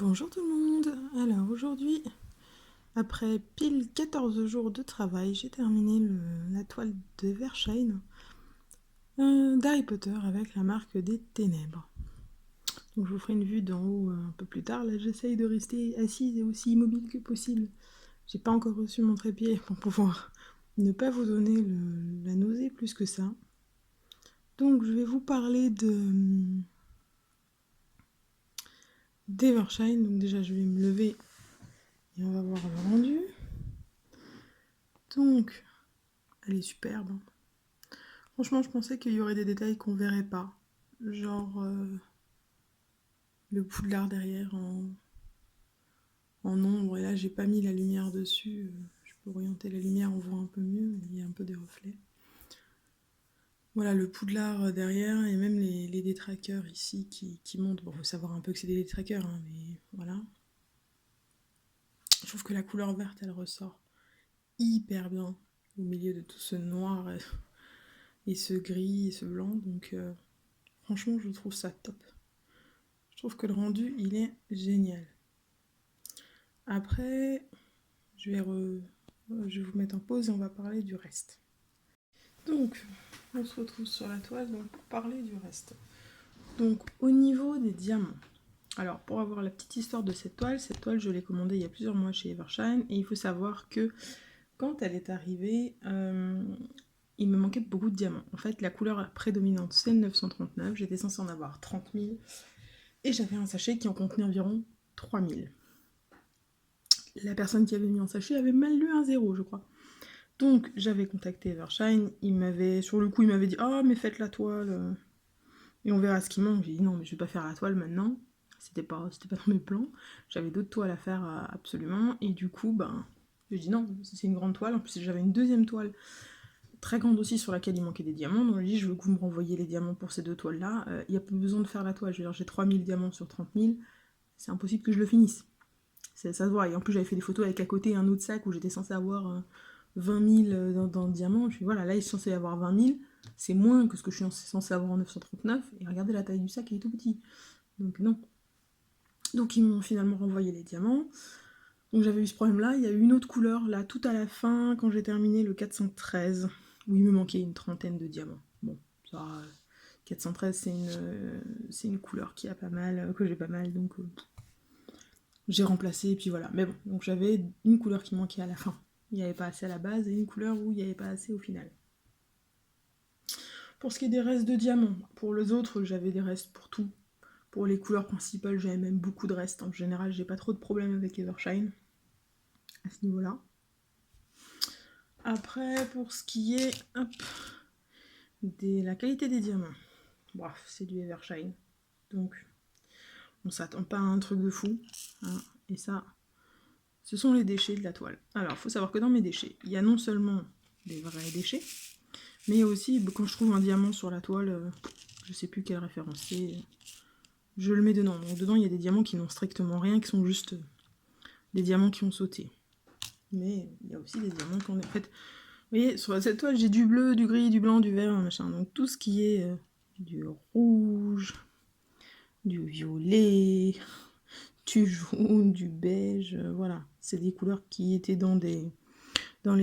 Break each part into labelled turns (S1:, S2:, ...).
S1: Bonjour tout le monde. Alors aujourd'hui, après pile 14 jours de travail, j'ai terminé la toile de Evershine d'Harry Potter avec la marque des ténèbres. Donc je vous ferai une vue d'en haut un peu plus tard. Là j'essaye de rester assise et aussi immobile que possible. J'ai pas encore reçu mon trépied pour pouvoir ne pas vous donner la nausée plus que ça. Donc je vais vous parler d'Evershine. Donc déjà je vais me lever et on va voir le rendu. Donc elle est superbe. Franchement, je pensais qu'il y aurait des détails qu'on verrait pas. Genre le poudlard derrière en ombre. Et là, j'ai pas mis la lumière dessus. Je peux orienter la lumière, on voit un peu mieux, mais il y a un peu des reflets. Voilà, le poudlard derrière et même les détraqueurs ici qui montent. Bon, faut savoir un peu que c'est des détraqueurs, hein, mais voilà. Je trouve que la couleur verte, elle ressort hyper bien au milieu de tout ce noir et ce gris et ce blanc. Donc, franchement, je trouve ça top. Je trouve que le rendu, il est génial. Après, je vais vous mettre en pause et on va parler du reste. Donc, on se retrouve sur la toile pour parler du reste. Donc, au niveau des diamants. Alors, pour avoir la petite histoire de cette toile je l'ai commandée il y a plusieurs mois chez Evershine. Et il faut savoir que quand elle est arrivée, il me manquait beaucoup de diamants. En fait, la couleur prédominante, c'est le 939. J'étais censée en avoir 30 000. Et j'avais un sachet qui en contenait environ 3 000. La personne qui avait mis en sachet avait mal lu un 0, je crois. Donc j'avais contacté Evershine, sur le coup il m'avait dit ah mais faites la toile et on verra ce qui manque. J'ai dit non mais je vais pas faire la toile maintenant, c'était pas dans mes plans, j'avais d'autres toiles à faire absolument et du coup j'ai dit non, c'est une grande toile, en plus j'avais une deuxième toile très grande aussi sur laquelle il manquait des diamants, donc j'ai dit je veux que vous me renvoyiez les diamants pour ces deux toiles là, il n'y a pas besoin de faire la toile, je veux dire j'ai 3000 diamants sur 30 000, c'est impossible que je le finisse. Ça se voit, et en plus j'avais fait des photos avec à côté un autre sac où j'étais censée avoir 20 000 dans le diamant, je suis voilà, là il est censé y avoir 20 000, c'est moins que ce que je suis censée avoir en 939, et regardez la taille du sac, il est tout petit, donc non. Donc ils m'ont finalement renvoyé les diamants, donc j'avais eu ce problème là, il y a eu une autre couleur là, tout à la fin, quand j'ai terminé le 413, où il me manquait une trentaine de diamants. Bon, ça, 413 c'est une couleur qui a pas mal, que j'ai pas mal, donc j'ai remplacé, et puis voilà. Mais bon, donc j'avais une couleur qui manquait à la fin. Il n'y avait pas assez à la base, et une couleur où il n'y avait pas assez au final. Pour ce qui est des restes de diamants, pour les autres, j'avais des restes pour tout. Pour les couleurs principales, j'avais même beaucoup de restes. En général, j'ai pas trop de problèmes avec Evershine à ce niveau-là. Après, pour ce qui est la qualité des diamants, bref, c'est du Evershine. Donc, on s'attend pas à un truc de fou. Hein, et ça, ce sont les déchets de la toile. Alors, il faut savoir que dans mes déchets, il y a non seulement des vrais déchets, mais il y a aussi, quand je trouve un diamant sur la toile, je sais plus quelle référence c'est, je le mets dedans. Donc dedans, il y a des diamants qui n'ont strictement rien, qui sont juste des diamants qui ont sauté. Mais il y a aussi des diamants qui ont... En fait, vous voyez, sur cette toile, j'ai du bleu, du gris, du blanc, du vert, machin. Donc tout ce qui est du rouge, du violet, du jaune, du beige, voilà. C'est des couleurs qui étaient dans les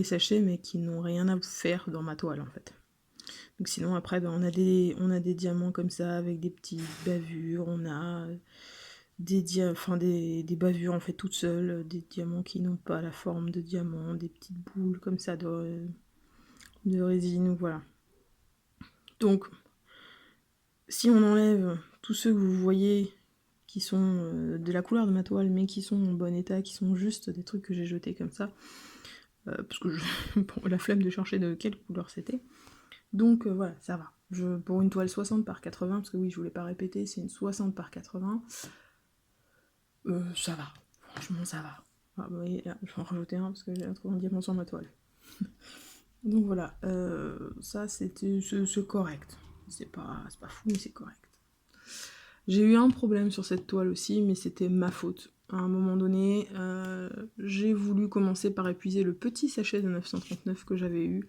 S1: sachets, mais qui n'ont rien à faire dans ma toile, en fait. Donc sinon, après, on a des diamants comme ça, avec des petites bavures, on a des bavures, en fait, toutes seules, des diamants qui n'ont pas la forme de diamant, des petites boules comme ça de résine, voilà. Donc, si on enlève tous ceux que vous voyez qui sont de la couleur de ma toile, mais qui sont en bon état, qui sont juste des trucs que j'ai jetés comme ça, parce que la flemme de chercher de quelle couleur c'était. Donc voilà, ça va. Pour une toile 60 par 80, parce que oui, je voulais pas répéter, c'est une 60 par 80, ça va. Franchement, ça va. Ah, bah, oui, là, je vais en rajouter un parce que j'ai trouvé un diamant sur ma toile. Donc voilà, ça c'est correct. C'est pas fou, mais c'est correct. J'ai eu un problème sur cette toile aussi, mais c'était ma faute. À un moment donné, j'ai voulu commencer par épuiser le petit sachet de 939 que j'avais eu,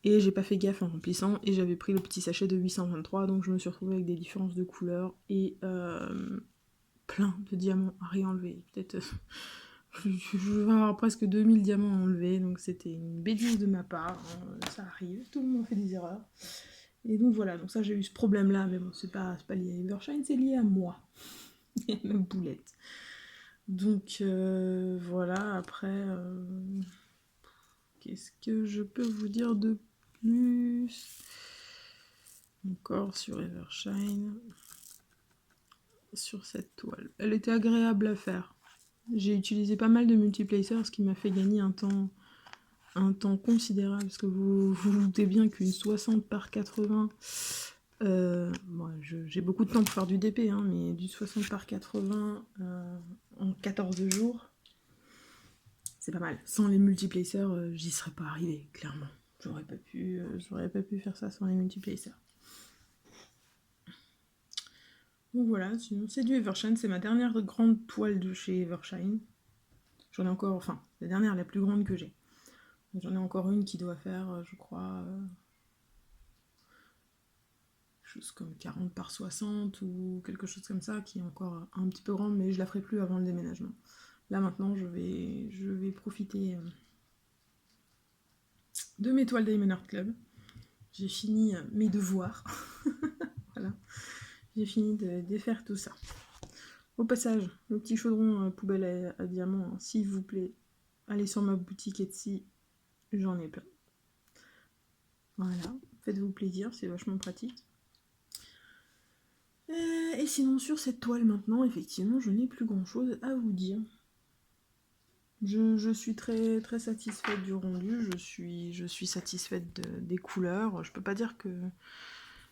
S1: et j'ai pas fait gaffe en remplissant, et j'avais pris le petit sachet de 823, donc je me suis retrouvée avec des différences de couleurs, et plein de diamants à réenlever. Peut-être... je vais avoir presque 2000 diamants à enlever, donc c'était une bêtise de ma part. Hein, ça arrive, tout le monde fait des erreurs. Et donc voilà, donc ça j'ai eu ce problème-là, mais bon, c'est pas lié à Evershine, c'est lié à moi. Et à ma boulette. Donc voilà, après, qu'est-ce que je peux vous dire de plus? Encore sur Evershine, sur cette toile. Elle était agréable à faire. J'ai utilisé pas mal de multiplacers, ce qui m'a fait gagner un temps considérable, parce que vous vous doutez bien qu'une 60 par 80, moi j'ai beaucoup de temps pour faire du DP, hein, mais du 60 par 80 en 14 jours, c'est pas mal. Sans les multiplacers, j'y serais pas arrivée, clairement. J'aurais pas pu faire ça sans les multiplacers. Donc voilà, sinon c'est du Evershine, c'est ma dernière grande toile de chez Evershine. J'en ai encore, enfin, la dernière, la plus grande que j'ai. J'en ai encore une qui doit faire, je crois, chose comme 40 par 60 ou quelque chose comme ça, qui est encore un petit peu grande, mais je la ferai plus avant le déménagement. Là maintenant, je vais profiter de mes toiles Diamond Art Club. J'ai fini mes devoirs. Voilà. J'ai fini de défaire tout ça. Au passage, le petit chaudron poubelle à diamants, hein, s'il vous plaît, allez sur ma boutique Etsy, j'en ai plein. Voilà, faites-vous plaisir, c'est vachement pratique. Et sinon, sur cette toile maintenant, effectivement, je n'ai plus grand-chose à vous dire. Je suis très, très satisfaite du rendu, je suis satisfaite des couleurs. Je peux pas dire que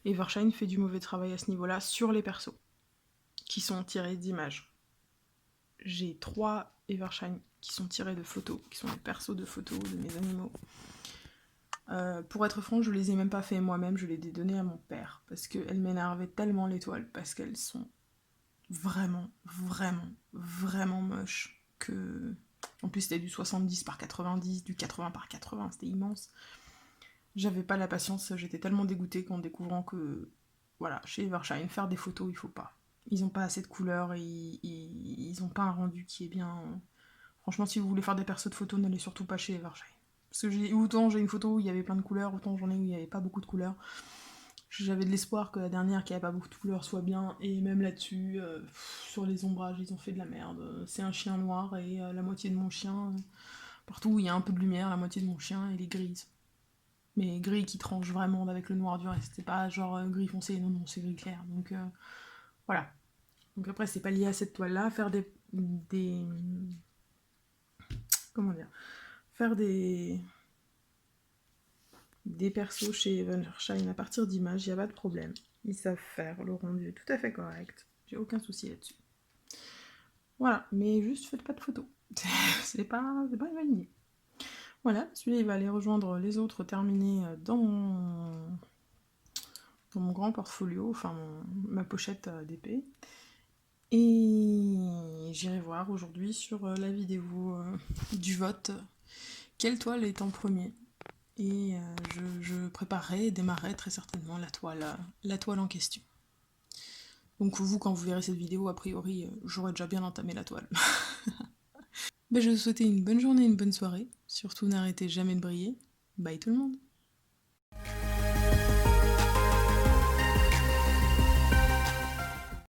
S1: Evershine fait du mauvais travail à ce niveau-là sur les persos qui sont tirés d'images. J'ai 3 Evershine qui sont tirés de photos, qui sont des persos de photos de mes animaux. Pour être franc, je les ai même pas fait moi-même, je les ai donnés à mon père, parce qu'elles m'énervaient tellement les toiles, parce qu'elles sont vraiment, vraiment, vraiment moches, que... En plus c'était du 70 par 90, du 80 par 80, c'était immense. J'avais pas la patience, j'étais tellement dégoûtée qu'en découvrant que, voilà, chez Evershine, faire des photos, il faut pas. Ils ont pas assez de couleurs, et ils ont pas un rendu qui est bien... Franchement, si vous voulez faire des persos de photos, n'allez surtout pas chez Evershine. Parce que autant j'ai une photo où il y avait plein de couleurs, autant j'en ai où il n'y avait pas beaucoup de couleurs. J'avais de l'espoir que la dernière qui avait pas beaucoup de couleurs soit bien, et même là-dessus, sur les ombrages, ils ont fait de la merde. C'est un chien noir, et la moitié de mon chien, partout où il y a un peu de lumière, la moitié de mon chien, elle est grise. Mais gris qui tranche vraiment avec le noir du reste. C'est pas genre gris foncé, non, non, c'est gris clair. Donc voilà. Donc après, c'est pas lié à cette toile-là. Faire des... Comment dire? Faire des persos chez Evershine à partir d'images, il n'y a pas de problème. Ils savent faire, le rendu est tout à fait correct. J'ai aucun souci là-dessus. Voilà, mais juste faites pas de photos. c'est pas une bonne idée. Voilà, celui-là il va aller rejoindre les autres terminés dans mon grand portfolio, enfin ma pochette d'épée. Et j'irai voir aujourd'hui sur la vidéo du vote quelle toile est en premier. Et je préparerai et démarrerai très certainement la toile en question. Donc vous, quand vous verrez cette vidéo, a priori, j'aurai déjà bien entamé la toile. Je vais vous souhaiter une bonne journée, une bonne soirée. Surtout, n'arrêtez jamais de briller. Bye tout le monde!